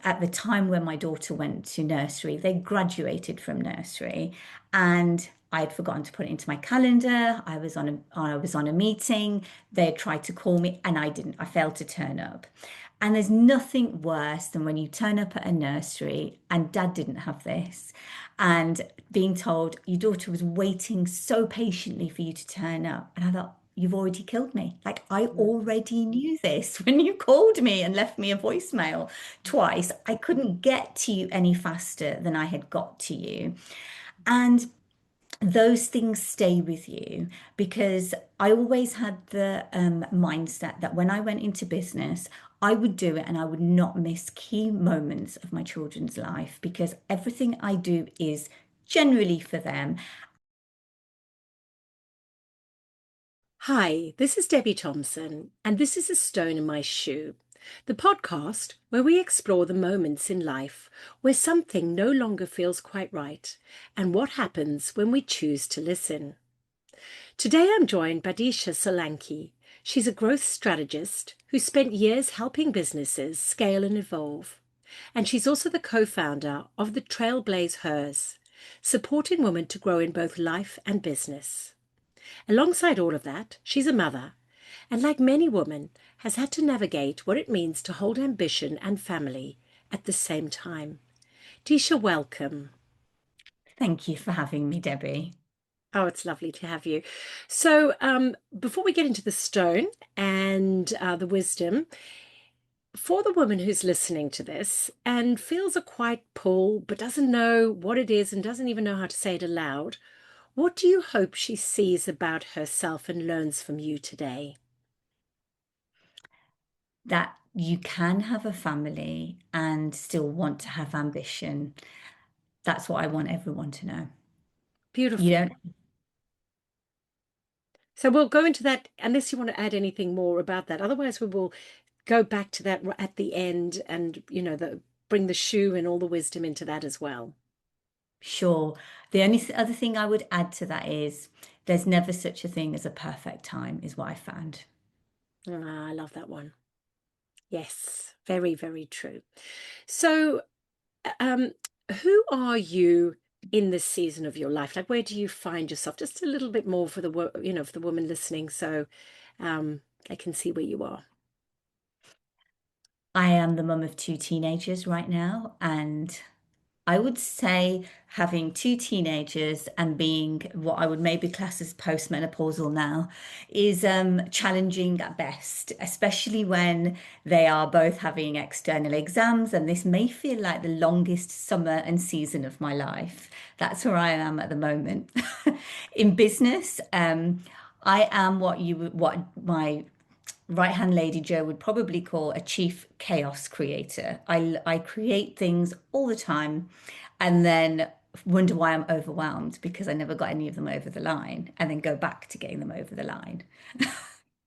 at the time when my daughter went to nursery, they graduated from nursery, and I had forgotten to put it into my calendar. I was on a meeting. They had tried to call me, and I didn't. I failed to turn up. And there's nothing worse than when you turn up at a nursery and dad didn't have this, and being told your daughter was waiting so patiently for you to turn up. And I thought, you've already killed me. Like, I already knew this when you called me and left me a voicemail twice. I couldn't get to you any faster than I had got to you. And those things stay with you because I always had the mindset that when I went into business, I would do it and I would not miss key moments of my children's life because everything I do is generally for them. Hi, this is Debbie Thompson, and this is A Stone in My Shoe, the podcast where we explore the moments in life where something no longer feels quite right and what happens when we choose to listen. Today I'm joined by Disha Solanki. She's a growth strategist who spent years helping businesses scale and evolve. And she's also the co-founder of the Trailblaze Hers, supporting women to grow in both life and business. Alongside all of that, she's a mother, and like many women, has had to navigate what it means to hold ambition and family at the same time. Tisha, welcome. Thank you for having me, Debbie. Oh, it's lovely to have you. So, before we get into the stone and the wisdom, for the woman who's listening to this and feels a quiet pull, but doesn't know what it is and doesn't even know how to say it aloud, what do you hope she sees about herself and learns from you today? That you can have a family and still want to have ambition. That's what I want everyone to know. You Beautiful. don't. So we'll go into that unless you want to add anything more about that. Otherwise, we will go back to that at the end and, the bring the shoe and all the wisdom into that as well. Sure. The only other thing I would add to that is there's never such a thing as a perfect time, is what I found. Ah, I love that one. Yes, very, very true. So, um, who are you in this season of your life? Like, where do you find yourself? Just a little bit more for for the woman listening, so they can see where you are. I am the mum of two teenagers right now, and I would say having two teenagers and being what I would maybe class as postmenopausal now is challenging at best, especially when they are both having external exams. And this may feel like the longest summer and season of my life. That's where I am at the moment. In business, I am what my right-hand lady Joe would probably call a chief chaos creator. I create things all the time and then wonder why I'm overwhelmed because I never got any of them over the line and then go back to getting them over the line.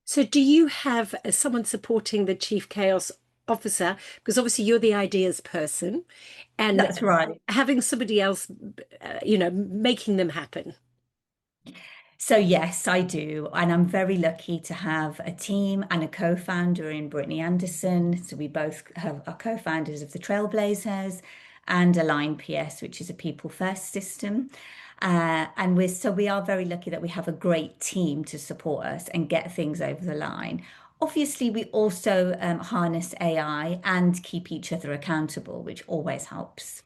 So, do you have someone supporting the chief chaos officer? Because obviously you're the ideas person, and That's right. having somebody else, making them happen. So yes, I do. And I'm very lucky to have a team and a co-founder in Brittany Anderson. So we both have are co-founders of the Trailblazers and Align PS, which is a people first system. And we are very lucky that we have a great team to support us and get things over the line. Obviously, we also harness AI and keep each other accountable, which always helps.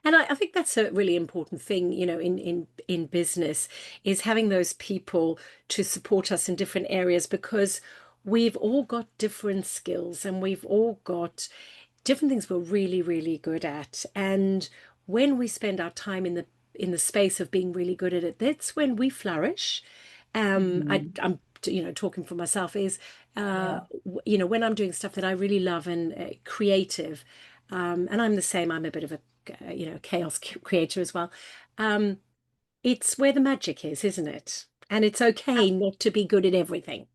And I think that's a really important thing, in business, is having those people to support us in different areas because we've all got different skills and we've all got different things we're really, really good at. And when we spend our time in the space of being really good at it, that's when we flourish. Mhm. I'm talking for myself is Yeah. when I'm doing stuff that I really love and creative, and I'm the same. I'm a bit of a chaos creator as well. Um, it's where the magic is, isn't it? And it's okay not to be good at everything.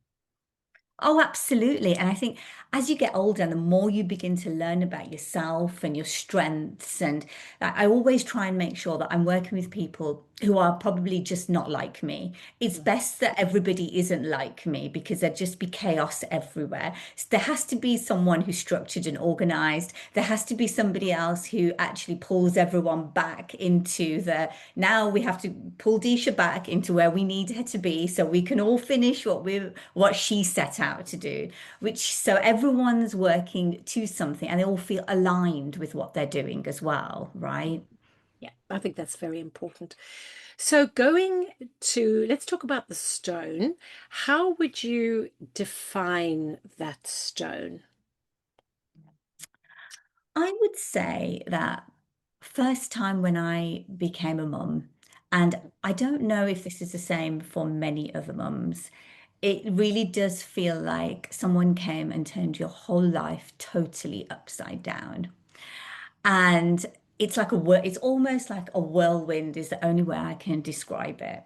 Oh, absolutely. And I think as you get older, the more you begin to learn about yourself and your strengths, and I always try and make sure that I'm working with people who are probably just not like me. It's best that everybody isn't like me because there'd just be chaos everywhere. So there has to be someone who's structured and organized. There has to be somebody else who actually pulls everyone back into now we have to pull Disha back into where we need her to be so we can all finish what she set out to do, which so everyone's working to something and they all feel aligned with what they're doing as well, right? Yeah, I think that's very important. So, going to, let's talk about the stone. How would you define that stone? I would say that first time when I became a mum, and I don't know if this is the same for many other mums, it really does feel like someone came and turned your whole life totally upside down. And it's almost like a whirlwind is the only way I can describe it.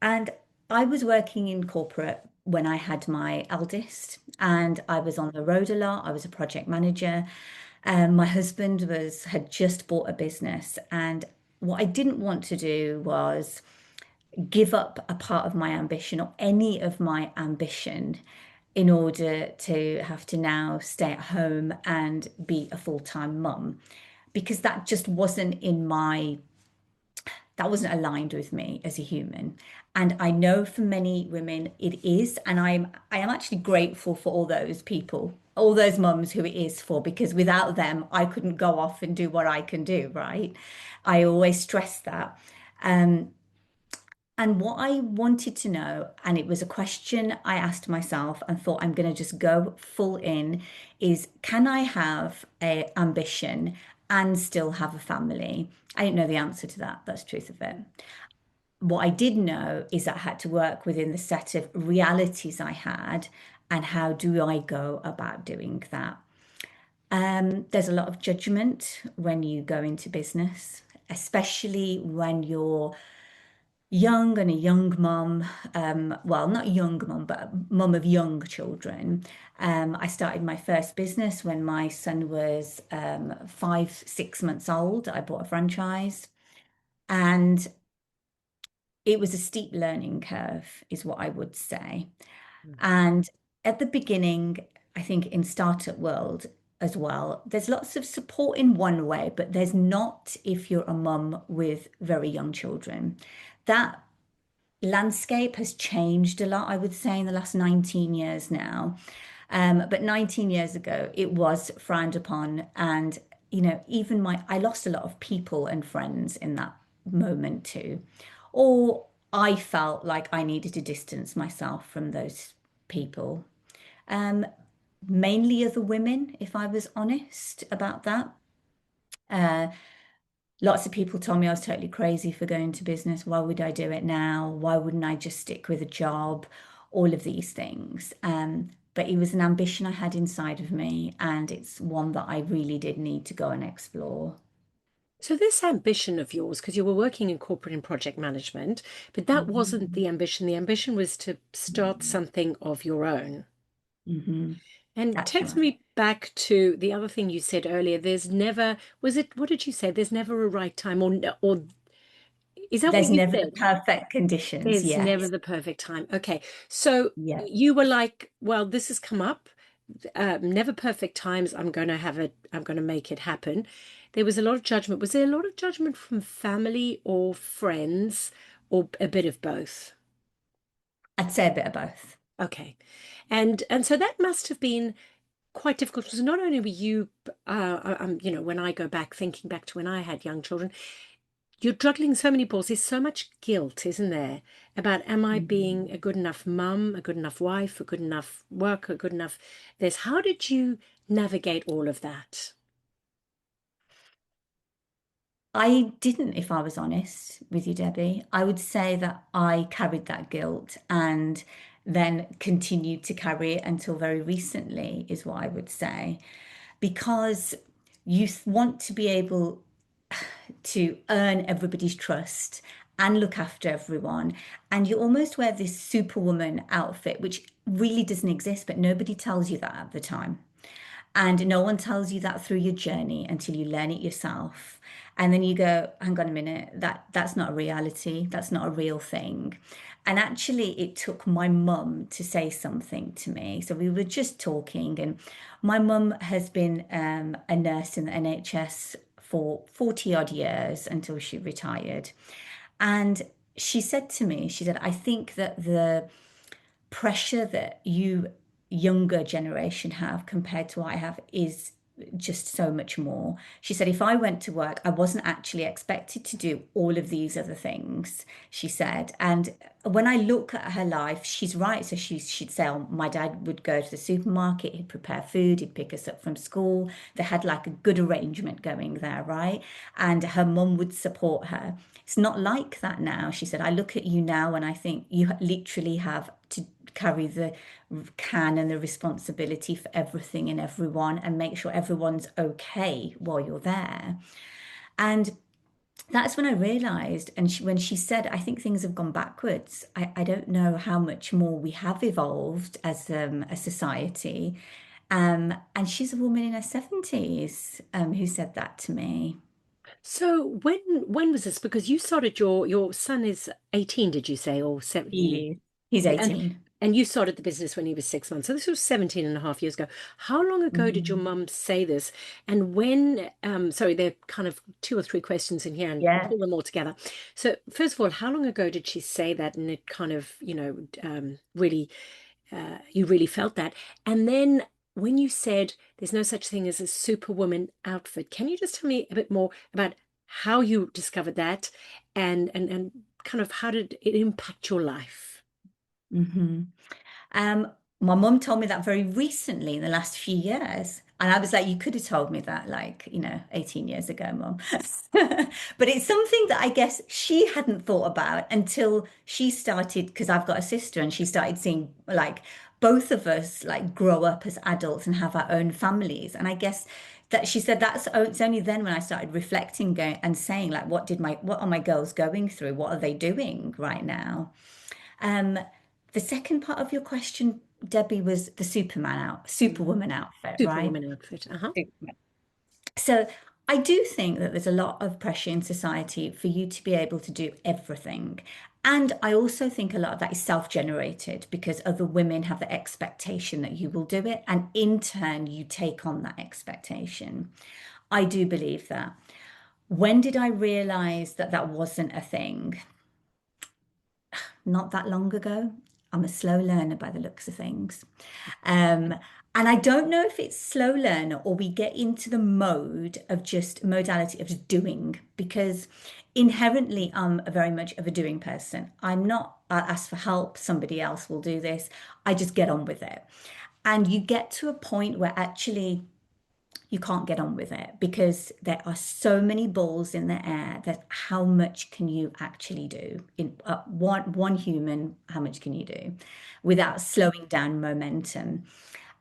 And I was working in corporate when I had my eldest, and I was on the road a lot. I was a project manager. My husband had just bought a business, and what I didn't want to do was give up a part of my ambition or any of my ambition in order to have to now stay at home and be a full-time mum because that wasn't aligned with me as a human. And I know for many women it is, and I am actually grateful for all those people, all those mums who it is for, because without them, I couldn't go off and do what I can do, right? I always stress that. Um, and what I wanted to know, and it was a question I asked myself and thought I'm going to just go full in, is can I have a ambition and still have a family? I didn't know the answer to that. That's the truth of it. What I did know is that I had to work within the set of realities I had, and how do I go about doing that? There's a lot of judgment when you go into business, especially when you're young and a young mum, well, not young mum, but a mum of young children. I started my first business when my son was 5, 6 months old. I bought a franchise, and it was a steep learning curve, is what I would say. And at the beginning, I think in startup world as well, there's lots of support in one way, but there's not if you're a mum with very young children. That landscape has changed a lot, I would say, in the last 19 years now. But 19 years ago, it was frowned upon. And, I lost a lot of people and friends in that moment too. Or I felt like I needed to distance myself from those people. Um, Mainly other women, if I was honest about that. Uh, Lots of people told me I was totally crazy for going to business. Why would I do it now? Why wouldn't I just stick with a job? All of these things. But it was an ambition I had inside of me, and it's one that I really did need to go and explore. So, this ambition of yours, because you were working in corporate and project management, but that wasn't Mhm. the ambition. The ambition was to start something of your own. Hmm. And That's takes right. me back to the other thing you said earlier. There's never, was it, what did you say? There's never a right time, or is that what There's you never the said? perfect conditions. There's never Yes. the perfect time. Okay. So Yeah. you were like, well, this has come up. Never perfect times. I'm going to make it happen. There was a lot of judgment. Was there a lot of judgment from family or friends or a bit of both? I'd say a bit of both. Okay. And so that must have been quite difficult because not only were you, when I go back, thinking back to when I had young children, you're juggling so many balls. There's so much guilt, isn't there, about am I being Mhm. a good enough mum, a good enough wife, a good enough worker, good enough this. How did you navigate all of that? I didn't, if I was honest with you, Debbie. I would say that I carried that guilt and then continued to carry it until very recently, is what I would say. Because want to be able to earn everybody's trust and look after everyone. And you almost wear this superwoman outfit, which really doesn't exist, but nobody tells you that at the time. And no one tells you that through your journey until you learn it yourself. And then you go, hang on a minute, that's not a reality. That's not a real thing. And actually, it took my mum to say something to me. So we were just talking, and my mum has been a nurse in the NHS for 40 odd years until she retired. And she said to me, she said, I think that the pressure that you younger generation have compared to what I have is just so much more. She said, if I went to work, I wasn't actually expected to do all of these other things, she said. And when I look at her life, she's right. So she'd say, oh, my dad would go to the supermarket, he'd prepare food, he'd pick us up from school. They had like a good arrangement going there, right? And her mum would support her. It's not like that now. She said, I look at you now and I think you literally have to carry the can and the responsibility for everything and everyone and make sure everyone's okay while you're there. And that's when I realized, and when she said, I think things have gone backwards. I don't know how much more we have evolved as a society. And she's a woman in her 70s who said that to me. So when was this? Because you started your son is 18, did you say, or seven? He is. He's And 18. and you started the business when he was 6 months. So this was 17 and a half years ago. How long ago did your Mhm. mum say this? And when, sorry, there are kind of two or three questions in here and we'll Yeah. pull them all together. So first of all, how long ago did she say that? And it kind of, really, you really felt that. And then when you said there's no such thing as a superwoman outfit, can you just tell me a bit more about how you discovered that and kind of how did it impact your life? hmm Um, my mum told me that very recently in the last few years. And I was like, you could have told me that like, 18 years ago, mum. But it's something that I guess she hadn't thought about until she started, because I've got a sister and she started seeing like both of us like grow up as adults and have our own families. And I guess that she said it's only then when I started reflecting and saying like, what are my girls going through? What are they doing right now? Um, the second part of your question, Debbie, was the Superwoman outfit, right? Superwoman outfit. Uh-huh. Superman. So I do think that there's a lot of pressure in society for you to be able to do everything. And I also think a lot of that is self-generated because other women have the expectation that you will do it. And in turn, you take on that expectation. I do believe that. When did I realize that that wasn't a thing? Not that long ago. I'm a slow learner by the looks of things. Um, and I don't know if it's slow learner or we get into the mode of just modality of just doing, because inherently I'm very much of a doing person. I'm not, I'll ask for help, somebody else will do this. I just get on with it. And you get to a point where actually you can't get on with it because there are so many balls in the air that how much can you actually do in one human, how much can you do without slowing down momentum?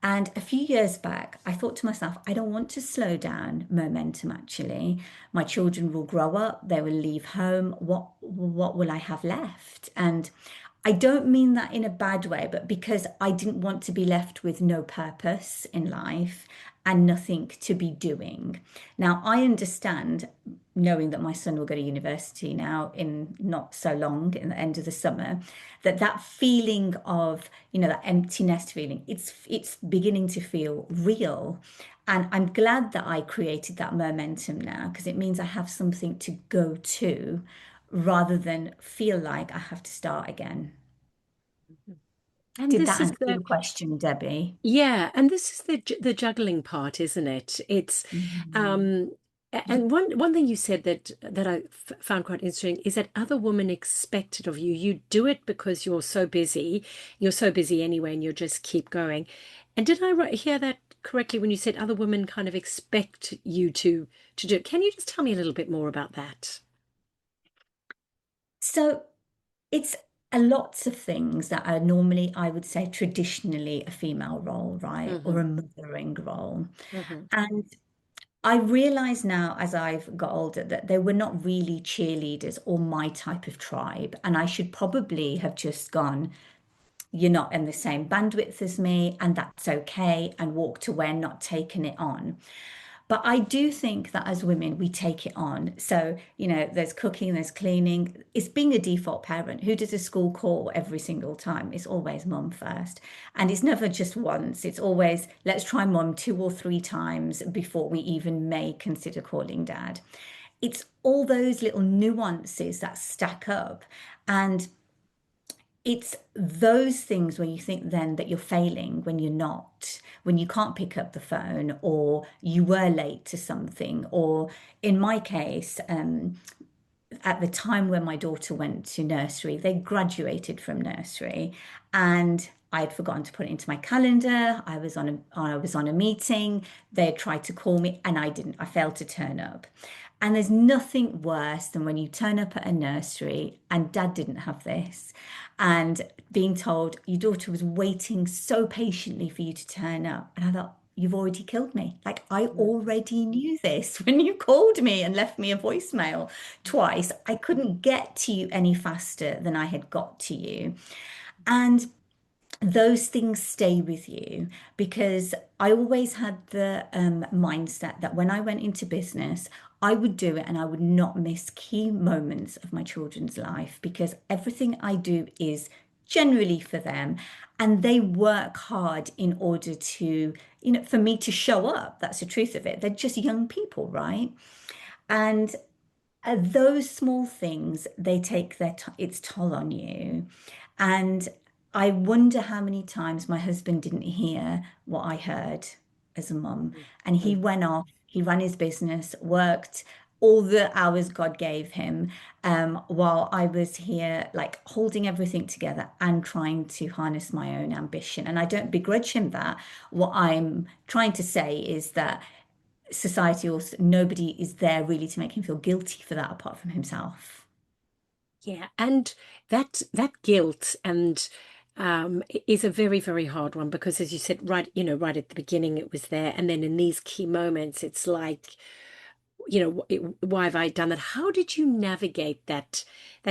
And a few years back, I thought to myself, I don't want to slow down momentum actually. My children will grow up, they will leave home. What will I have left? And I don't mean that in a bad way, but because I didn't want to be left with no purpose in life and nothing to be doing. Now, I understand, knowing that my son will go to university now in not so long, in the end of the summer, that feeling of, that empty nest feeling, it's beginning to feel real. And I'm glad that I created that momentum now because it means I have something to go to rather than feel like I have to start again. And Did this that is answer the your question, Debbie? Yeah, and this is the juggling part, isn't it? It's Mhm. um and one thing you said that I f found quite interesting is that other women expect it of you. You do it because you're so busy. You're so busy anyway, and you just keep going. And did I hear that correctly when you said other women kind of expect you to do it? Can you just tell me a little bit more about that? So it's a lots of things that are normally, I would say, traditionally a female role, right? Or Hmm. a mothering role. Hmm. And I realize now as I've got older that they were not really cheerleaders or my type of tribe. And I should probably have just gone, you're not in the same bandwidth as me, and that's okay, and walked away and not taken it on. But I do think that as women, we take it on. So, there's cooking, there's cleaning. It's being a default parent. Who does a school call every single time? It's always mum first. And it's never just once. It's always, let's try mum two or three times before we even may consider calling dad. It's all those little nuances that stack up. And it's those things where you think then that you're failing when you're not, when you can't pick up the phone or you were late to something. Or in my case, at the time when my daughter went to nursery, they graduated from nursery and I had forgotten to put it into my calendar. I was on a meeting. They had tried to call me and I didn't. I failed to turn up. And there's nothing worse than when you turn up at a nursery and dad didn't have this and being told your daughter was waiting so patiently for you to turn up. And I thought, you've already killed me. Like, I already knew this when you called me and left me a voicemail twice. I couldn't get to you any faster than I had got to you. And those things stay with you because I always had the mindset that when I went into business, I would do it and I would not miss key moments of my children's life because everything I do is generally for them and they work hard in order to, for me to show up. That's the truth of it. They're just young people, right? And those small things, they take its toll on you. And I wonder how many times my husband didn't hear what I heard as a mum. And he Mm. went off, he ran his business, worked all the hours God gave him, while I was here, like holding everything together and trying to harness my own ambition. And I don't begrudge him that. What I'm trying to say is that society also nobody is there really to make him feel guilty for that apart from himself. Yeah, and that guilt and is a very, very hard one because, as you said, right at the beginning, it was there, and then in these key moments, it's like, why have I done that? How did you navigate that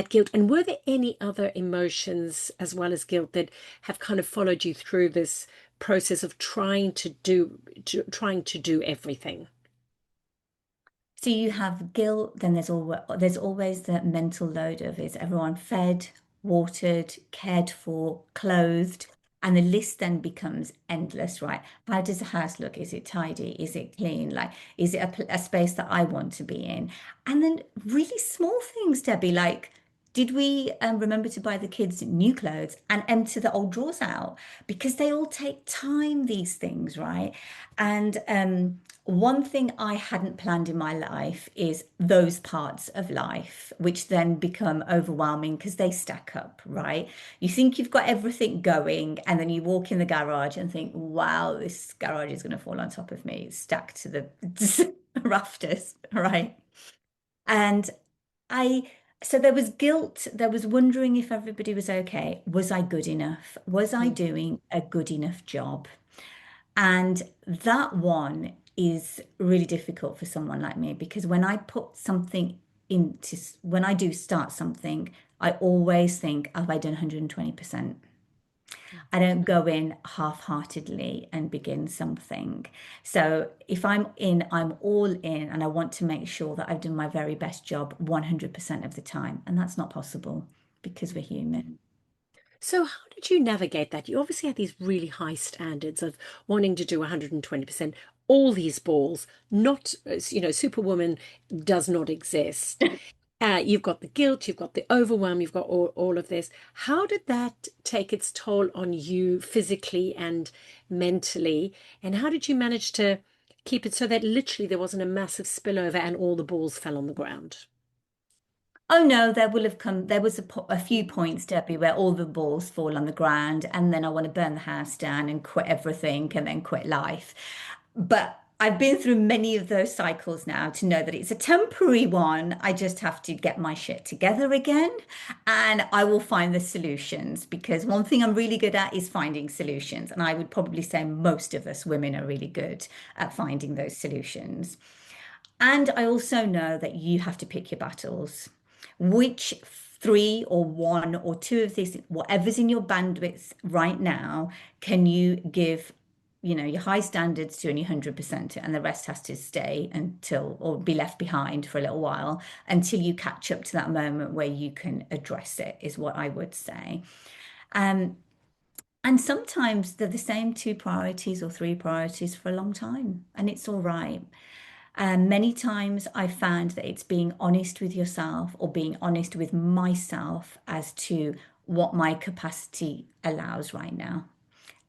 guilt? And were there any other emotions as well as guilt that have kind of followed you through this process of trying to do everything? So you have guilt, then there's always the mental load of is everyone fed, watered, cared for, clothed, and the list then becomes endless, right? How does the house look? Is it tidy? Is it clean? Like, is it a space that I want to be in? And then really small things, Debbie, like did we remember to buy the kids new clothes and empty the old drawers out? Because they all take time, these things, right? And one thing I hadn't planned in my life is those parts of life, which then become overwhelming because they stack up, right? You think you've got everything going, and then you walk in the garage and think, wow, this garage is going to fall on top of me, it's stacked to the rafters, right? And I, so there was guilt, there was wondering if everybody was okay. Was I good enough? Was I Mm. doing a good enough job? And that one is really difficult for someone like me because when I put something when I do start something, I always think, have I done 120%? I don't go in half-heartedly and begin something. So if I'm in, I'm all in, and I want to make sure that I've done my very best job 100% of the time. And that's not possible because we're human. So how did you navigate that? You obviously had these really high standards of wanting to do 120%, all these balls, not, Superwoman does not exist. You've got the guilt, you've got the overwhelm, you've got all of this. How did that take its toll on you physically and mentally? And how did you manage to keep it so that literally there wasn't a massive spillover and all the balls fell on the ground? Oh no, there was a few points, Debbie, where all the balls fall on the ground, and then I want to burn the house down and quit everything and then quit life. But I've been through many of those cycles now to know that it's a temporary one. I just have to get my shit together again, and I will find the solutions because one thing I'm really good at is finding solutions. And I would probably say most of us women are really good at finding those solutions. And I also know that you have to pick your battles. Which three or one or two of these, whatever's in your bandwidth right now, can you give, your high standards to and your 100% to, and the rest has to stay until, or be left behind for a little while until you catch up to that moment where you can address it, is what I would say. Um, and sometimes they're the same two priorities or three priorities for a long time, and it's all right. Many times I found that it's being honest with yourself or being honest with myself as to what my capacity allows right now.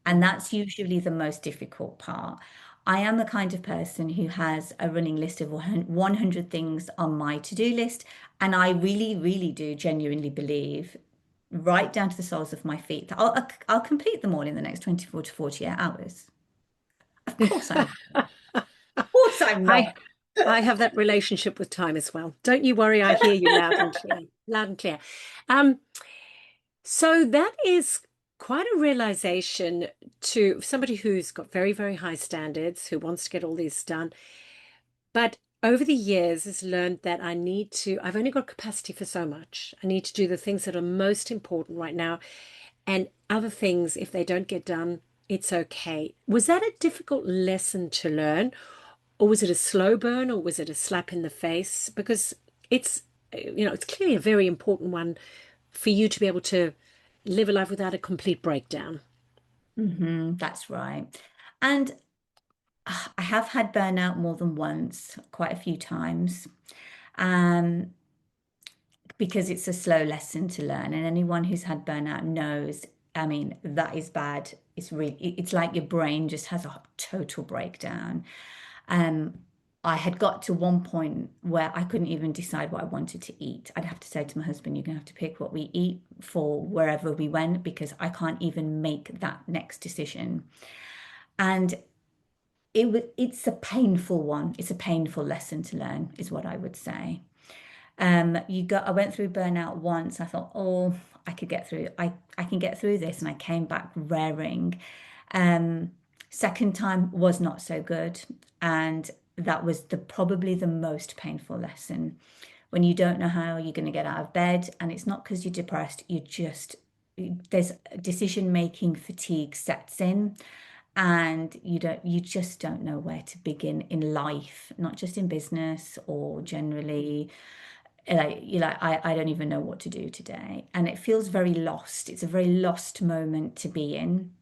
And Mm. that's usually the most difficult part. I am the kind of person who has a running list of 100 things on my to-do list. And I really, really do genuinely believe, right down to the soles of my feet, that I'll complete them all in the next 24 to 48 hours. Of course I'm, of course I'm I not. I have that relationship with time as well. Don't you worry, I hear you loud and clear. Loud and clear. Um, so that is quite a realization to somebody who's got very, very high standards, who wants to get all this done. But over the years has learned that I've only got capacity for so much. I need to do the things that are most important right now. And other things, if they don't get done, it's okay. Was that a difficult lesson to learn? Or was it a slow burn, or was it a slap in the face? Because it's, it's clearly a very important one for you to be able to live a life without a complete breakdown. That's right. And I have had burnout more than once, quite a few times, um, because it's a slow lesson to learn. And anyone who's had burnout knows, I mean, that is bad. It's like your brain just has a total breakdown. Um, I had got to one point where I couldn't even decide what I wanted to eat. I'd have to say to my husband, "You're gonna have to pick what we eat for wherever we went because I can't even make that next decision." And it's a painful one. It's a painful lesson to learn, is what I would say. I went through burnout once. I thought, oh, I could get through. I can get through this, and I came back raring. Um, Second time was not so good, and that was probably the most painful lesson. When you don't know how you're going to get out of bed, and it's not because you're depressed, there's decision making fatigue sets in, and you just don't know where to begin in life, not just in business or generally. Like you're like, I don't even know what to do today, and it feels very lost. It's a very lost moment to be in,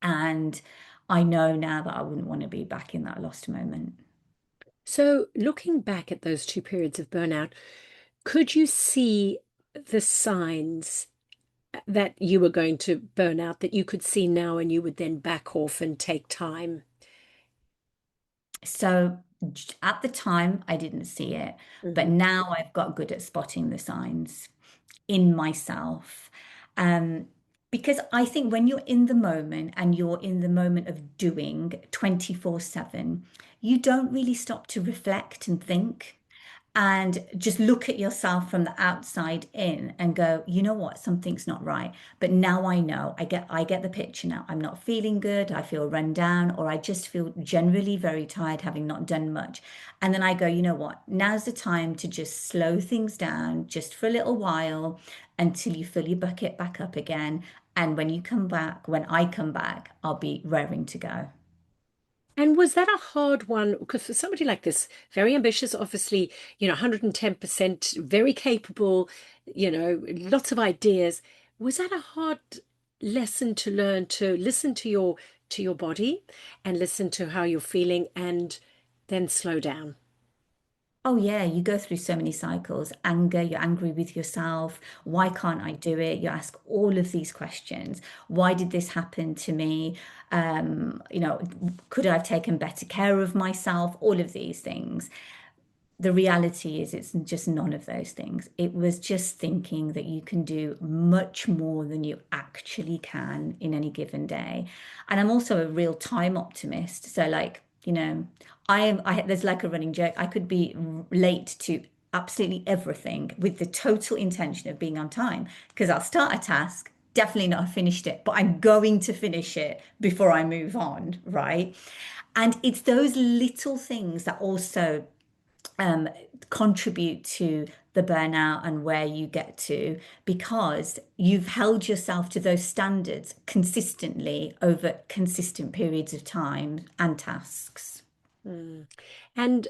and I know now that I wouldn't want to be back in that lost moment. So, looking back at those two periods of burnout, could you see the signs that you were going to burn out that you could see now and you would then back off and take time? So at the time, I didn't see it, but Mhm. now I've got good at spotting the signs in myself. Um, because I think when you're in the moment and you're in the moment of doing 24/7, you don't really stop to reflect and think and just look at yourself from the outside in and go, you know what, something's not right. But now I know, I get the picture now. I'm not feeling good, I feel run down, or I just feel generally very tired having not done much. And then I go, you know what, now's the time to just slow things down just for a little while until you fill your bucket back up again. And when I come back, I'll be raring to go. And was that a hard one? Because for somebody like this, very ambitious, obviously, 110%, very capable, lots of ideas. Was that a hard lesson to learn to listen to your body and listen to how you're feeling and then slow down? Oh, yeah, you go through so many cycles. Anger, you're angry with yourself. Why can't I do it? You ask all of these questions. Why did this happen to me? Could I have taken better care of myself? All of these things. The reality is, it's just none of those things. It was just thinking that you can do much more than you actually can in any given day. And I'm also a real time optimist. So, like, there's like a running joke. I could be late to absolutely everything with the total intention of being on time because I'll start a task, definitely not have finished it, but I'm going to finish it before I move on, right? And it's those little things that also um, contribute to the burnout and where you get to because you've held yourself to those standards consistently over consistent periods of time and tasks. Mm. And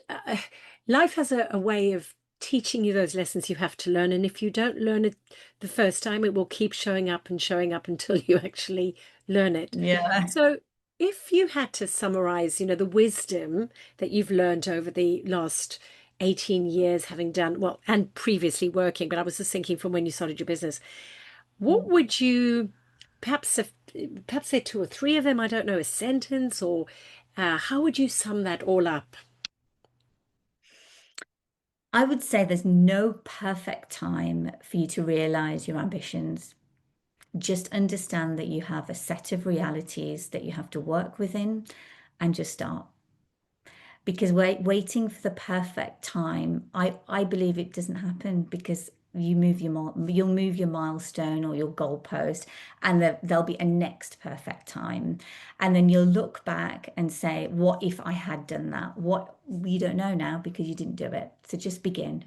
life has a way of teaching you those lessons you have to learn. And if you don't learn it the first time, it will keep showing up until you actually learn it. Yeah. So, if you had to summarize, the wisdom that you've learned over the last 18 years, having done, well, and previously working, but I was just thinking from when you started your business, what would you perhaps perhaps say two or three of them? I don't know, a sentence, or how would you sum that all up? I would say there's no perfect time for you to realize your ambitions. Just understand that you have a set of realities that you have to work within and just start. Because waiting for the perfect time, I believe it doesn't happen because you'll move your milestone or your goalpost, and there'll be a next perfect time, and then you'll look back and say, "What if I had done that?" What you don't know now because you didn't do it. So just begin,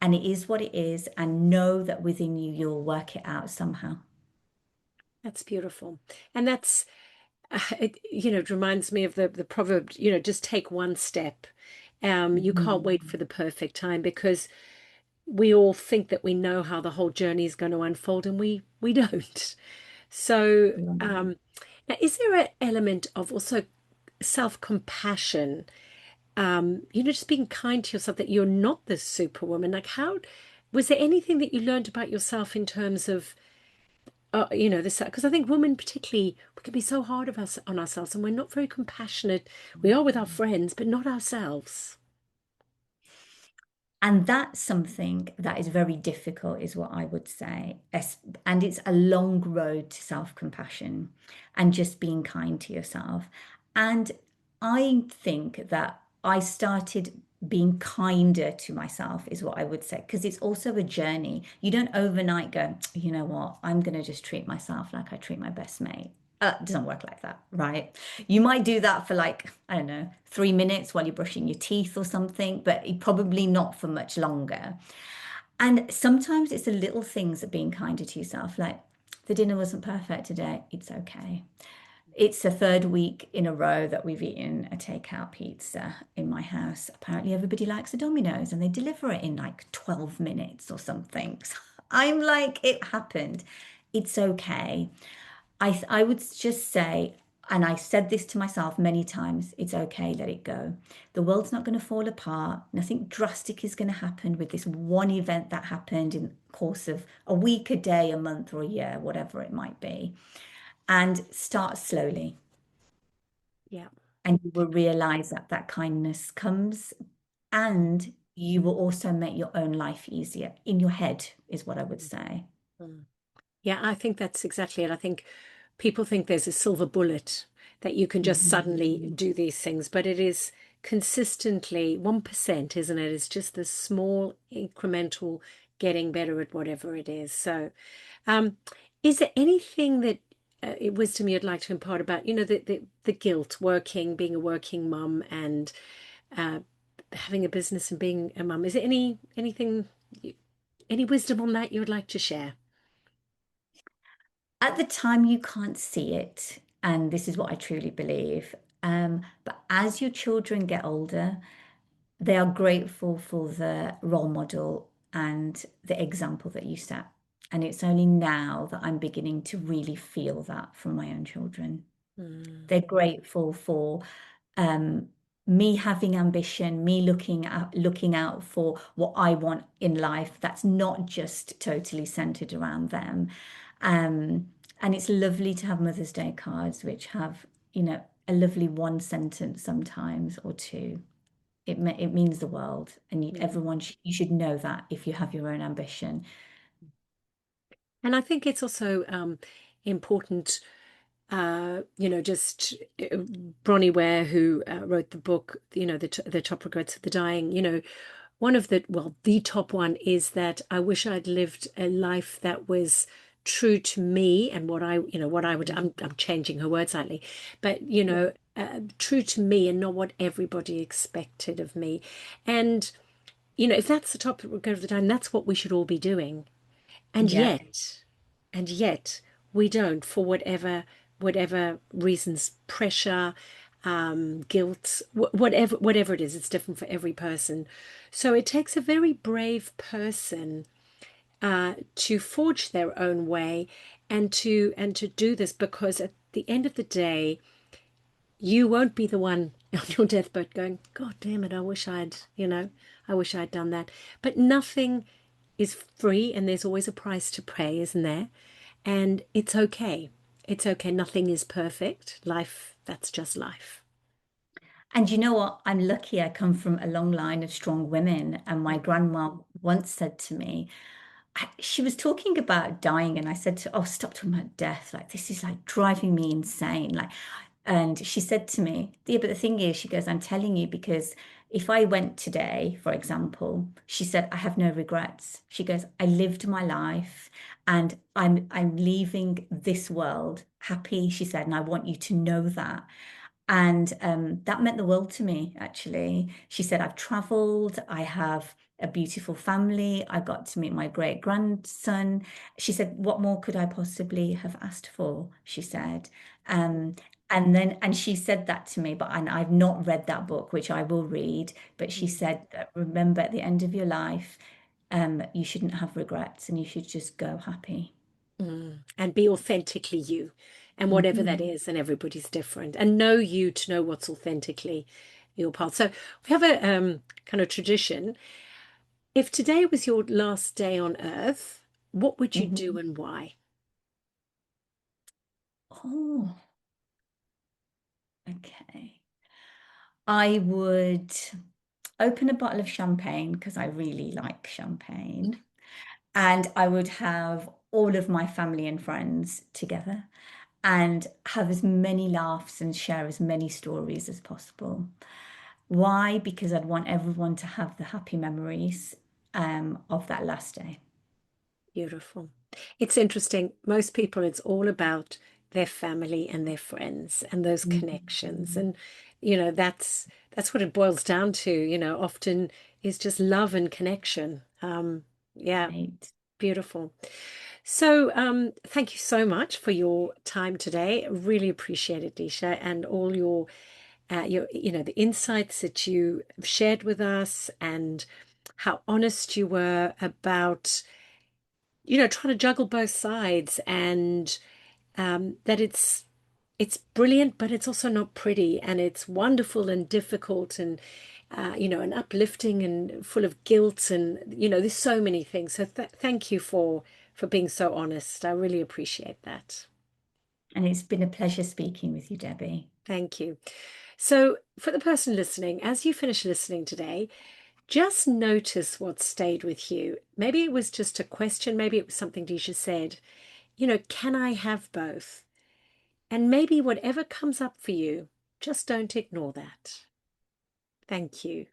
and it is what it is, and know that within you you'll work it out somehow. That's beautiful. And that's, it reminds me of the proverb, just take one step. You can't wait Mhm. for the perfect time because we all think that we know how the whole journey is going to unfold, and we don't. So, now is there an element of also self-compassion? Just being kind to yourself that you're not this superwoman. Like, how was there anything that you learned about yourself in terms of this, because I think women particularly, we can be so hard of us on ourselves, and we're not very compassionate. We are with our friends, but not ourselves. And that's something that is very difficult, is what I would say. And it's a long road to self-compassion and just being kind to yourself. And I think that I started being kinder to myself, is what I would say, because it's also a journey. You don't overnight go, you know what, I'm going to just treat myself like I treat my best mate. It doesn't work like that, right? You might do that for like, I don't know, 3 minutes while you're brushing your teeth or something, but probably not for much longer. And sometimes it's the little things of being kinder to yourself, like the dinner wasn't perfect today. It's okay. It's the third week in a row that we've eaten a takeout pizza in my house. Apparently, everybody likes a Domino's and they deliver it in like 12 minutes or something. So I'm like, it happened. It's okay. I would just say, and I said this to myself many times, it's okay, let it go. The world's not going to fall apart. Nothing drastic is going to happen with this one event that happened in the course of a week, a day, a month, or a year, whatever it might be. And start slowly. Yeah. And you will realize that that kindness comes, and you will also make your own life easier in your head, is what I would say. Mm. Yeah, I think that's exactly it. I think people think there's a silver bullet that you can just suddenly Mhm. do these things, but it is consistently 1%, isn't it? It's just this small incremental getting better at whatever it is. So, um, is there anything that wisdom you'd like to impart about, the guilt working, being a working mum, and uh, having a business and being a mum? Is there any wisdom on that you would like to share? At the time, you can't see it. And this is what I truly believe. But as your children get older, they are grateful for the role model and the example that you set. And it's only now that I'm beginning to really feel that from my own children. Mm, They're grateful for um, me having ambition, me looking out for what I want in life. That's not just totally centered around them. And it's lovely to have Mother's Day cards which have, a lovely one sentence sometimes or two. It means the world, and yeah. everyone you should know that if you have your own ambition. And I think it's also important, just Bronnie Ware, who wrote the book, the top regrets of the dying, one of the top one is that I wish I'd lived a life that was true to me and what I would, I'm changing her word slightly, but, Yeah. true to me and not what everybody expected of me. And if that's the topic of the time, that's what we should all be doing. And Yep. yet, and yet we don't, for whatever reasons, pressure, guilt, whatever it is. It's different for every person. So it takes a very brave person to forge their own way, and to do this, because at the end of the day, you won't be the one on your deathbed going, God damn it, I wish I'd done that. But nothing is free, and there's always a price to pay, isn't there? And it's okay. It's okay. Nothing is perfect. Life, that's just life. And you know what? I'm lucky I come from a long line of strong women. And my grandma once said to me, she was talking about dying, and I said to, oh, stop talking about death. Like, this is like driving me insane. Like, and she said to me, yeah, but the thing is, she goes, I'm telling you because if I went today, for example, she said, I have no regrets. She goes, I lived my life and I'm leaving this world happy, she said, and I want you to know that. And that meant the world to me, actually. She said, I've traveled, I have a beautiful family, I got to meet my great grandson. She said, what more could I possibly have asked for? She said. Um, and she said that to me, but and I've not read that book, which I will read. But she Mm. said, remember at the end of your life, you shouldn't have regrets and you should just go happy. And be authentically you, and whatever that Mhm. is, and everybody's different, and know you to know what's authentically your path. So we have a kind of tradition. If today was your last day on earth, what would you do Mhm. and why? Oh, okay. I would open a bottle of champagne because I really like champagne. And I would have all of my family and friends together and have as many laughs and share as many stories as possible. Why? Because I'd want everyone to have the happy memories of that last day. Beautiful. It's interesting. Most people, it's all about their family and their friends and those connections. Mhm. And, that's what it boils down to, often is just love and connection. Yeah, Right. beautiful. So, thank you so much for your time today. Really appreciate it, Disha, and all the insights that you shared with us, and how honest you were about trying to juggle both sides, and that it's brilliant, but it's also not pretty, and it's wonderful and difficult, and uplifting and full of guilt, and there's so many things. So thank you for being so honest. I really appreciate that. And it's been a pleasure speaking with you, Debbie. Thank you. So for the person listening, as you finish listening today, just notice what stayed with you. Maybe it was just a question, maybe it was something Disha said. Can I have both? And maybe whatever comes up for you, just don't ignore that. Thank you.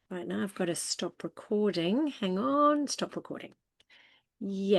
Right now, I've got to stop recording. Hang on, stop recording. Yeah.